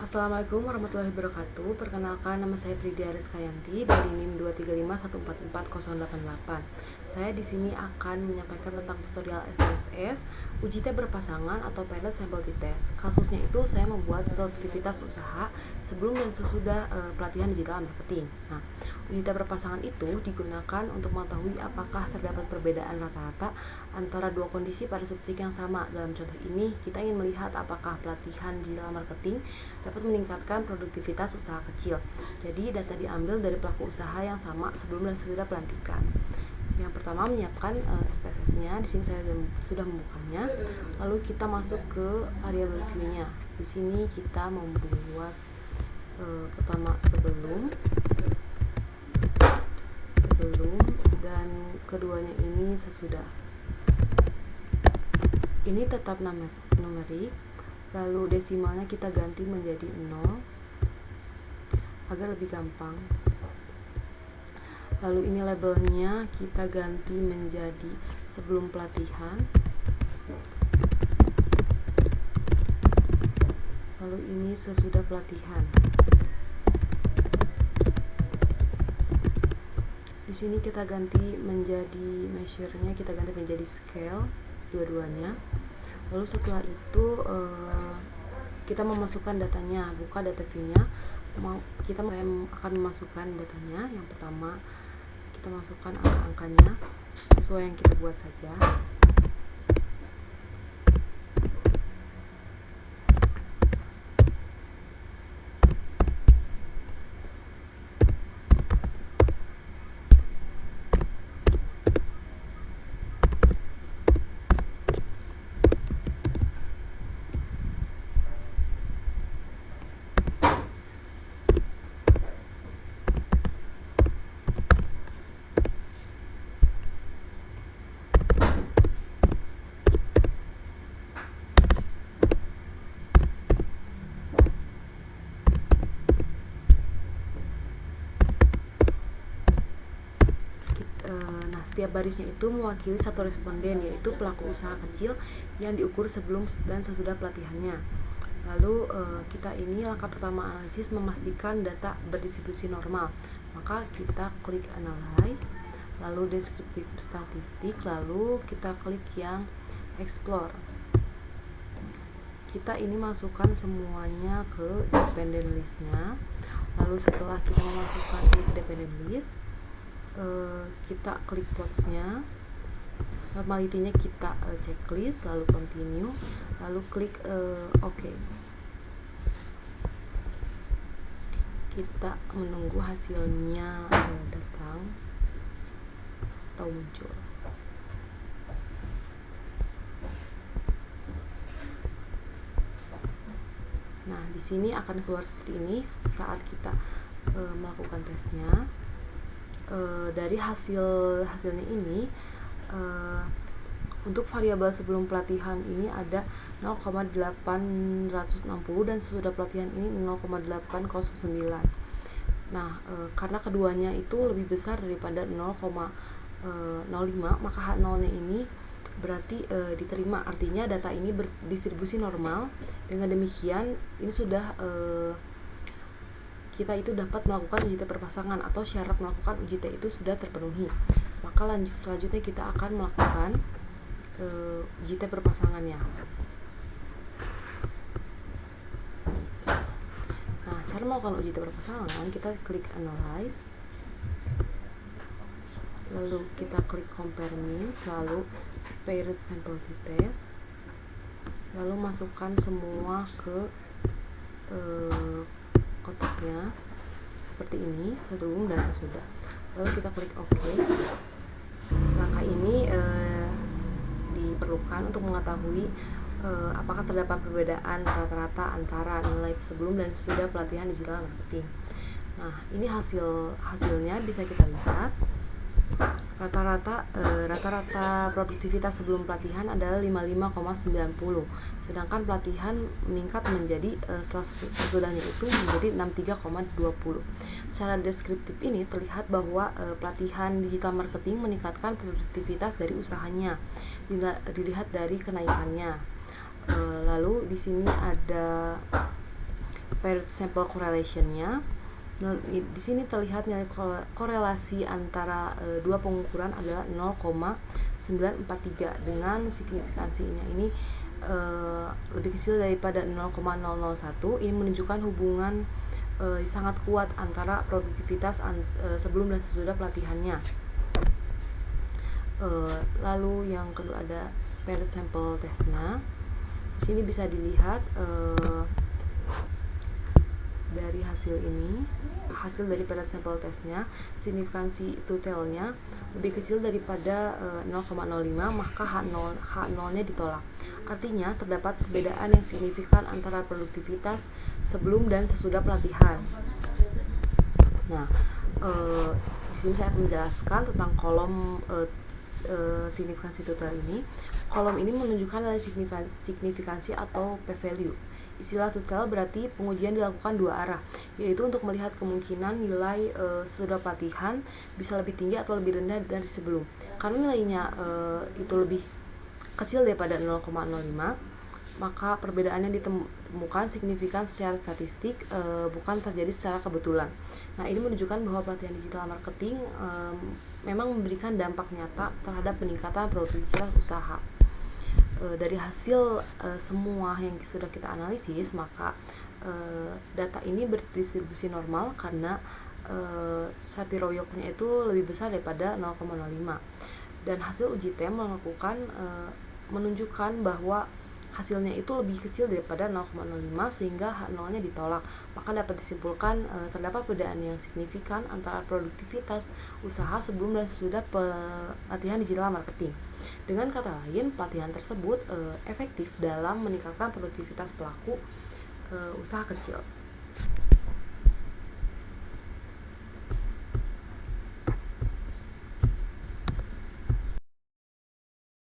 Assalamualaikum warahmatullahi wabarakatuh. Perkenalkan, nama saya Pridia Rizkyanti dari NIM 235144088. Saya di sini akan menyampaikan tentang tutorial SPSS, uji T berpasangan atau pilot sample test. Kasusnya itu saya membuat produktivitas usaha sebelum dan sesudah pelatihan digital marketing. Nah, uji T berpasangan itu digunakan untuk mengetahui apakah terdapat perbedaan rata-rata antara dua kondisi pada subjek yang sama. Dalam contoh ini, kita ingin melihat apakah pelatihan digital marketing dapat meningkatkan produktivitas usaha kecil. Jadi data diambil dari pelaku usaha yang sama sebelum dan sesudah pelantikan. Yang pertama, menyiapkan SPSS-nya. Di sini saya sudah membukanya. Lalu kita masuk ke variabel view-nya. Di sini kita membuat pertama sebelum dan keduanya ini sesudah. Ini tetap numerik. Lalu desimalnya kita ganti menjadi 0 agar lebih gampang. Lalu ini labelnya kita ganti menjadi sebelum pelatihan. Lalu ini sesudah pelatihan. Di sini kita ganti menjadi measure-nya, kita ganti menjadi scale dua-duanya. Lalu setelah itu kita memasukkan datanya, buka data view-nya. Kita akan memasukkan datanya. Yang pertama, kita masukkan angka-angkanya sesuai yang kita buat saja. Nah, setiap barisnya itu mewakili satu responden, yaitu pelaku usaha kecil yang diukur sebelum dan sesudah pelatihannya. Lalu kita ini langkah pertama analisis, memastikan data berdistribusi normal. Maka kita klik analyze, lalu deskriptif statistik, lalu kita klik yang explore. Kita ini masukkan semuanya ke dependent list-nya. Lalu setelah kita memasukkan ini ke dependent list, kita klik plots-nya, normality-nya kita checklist, lalu continue, lalu klik OK. Kita menunggu hasilnya datang atau muncul. Nah, di sini akan keluar seperti ini saat kita melakukan tesnya. Dari hasilnya ini, untuk variabel sebelum pelatihan ini ada 0,860 dan sesudah pelatihan ini 0,809. Nah, karena keduanya itu lebih besar daripada 0,05, maka H0-nya ini berarti diterima, artinya data ini berdistribusi normal. Dengan demikian, ini sudah kita itu dapat melakukan uji T perpasangan atau syarat melakukan uji T itu sudah terpenuhi. Maka selanjutnya kita akan melakukan uji T perpasangannya. Nah, cara melakukan uji T perpasangan, kita klik analyze, lalu kita klik compare means, lalu paired sample test, lalu masukkan semua ke kotaknya seperti ini, sebelum dan sesudah. Lalu kita klik OK. Langkah ini diperlukan untuk mengetahui apakah terdapat perbedaan rata-rata antara nilai sebelum dan sesudah pelatihan digital marketing. Nah, ini hasilnya bisa kita lihat. Rata-rata produktivitas sebelum pelatihan adalah 55,90, sedangkan pelatihan meningkat menjadi sesudahnya itu menjadi 63,20. Secara deskriptif ini terlihat bahwa pelatihan digital marketing meningkatkan produktivitas dari usahanya, dilihat dari kenaikannya. Lalu di sini ada paired sample correlation-nya. Nah, di sini terlihat nilai korelasi antara dua pengukuran adalah 0,943 dengan signifikansinya ini lebih kecil daripada 0,001. Ini menunjukkan hubungan sangat kuat antara produktivitas sebelum dan sesudah pelatihannya. Lalu yang kedua ada paired sample testnya. Di sini bisa dilihat dari hasil dari paired sample testnya, signifikansi totalnya lebih kecil daripada 0,05, maka H0-nya ditolak. Artinya terdapat perbedaan yang signifikan antara produktivitas sebelum dan sesudah pelatihan. Nah, di sini saya akan menjelaskan tentang kolom signifikansi total ini. Kolom ini menunjukkan nilai signifikansi atau p-value. Istilah total berarti pengujian dilakukan dua arah, yaitu untuk melihat kemungkinan nilai sesudah pelatihan bisa lebih tinggi atau lebih rendah dari sebelum. Karena nilainya itu lebih kecil daripada 0,05, maka perbedaannya ditemukan signifikan secara statistik, bukan terjadi secara kebetulan. Nah, ini menunjukkan bahwa pelatihan digital marketing memang memberikan dampak nyata terhadap peningkatan produktivitas usaha. Dari hasil semua yang sudah kita analisis, maka data ini berdistribusi normal karena Shapiro yield-nya itu lebih besar daripada 0,05. Dan hasil uji tem menunjukkan bahwa hasilnya itu lebih kecil daripada 0,05 sehingga H0-nya ditolak. Maka dapat disimpulkan terdapat perbedaan yang signifikan antara produktivitas usaha sebelum dan sesudah pelatihan digital marketing. Dengan kata lain, pelatihan tersebut efektif dalam meningkatkan produktivitas pelaku usaha kecil.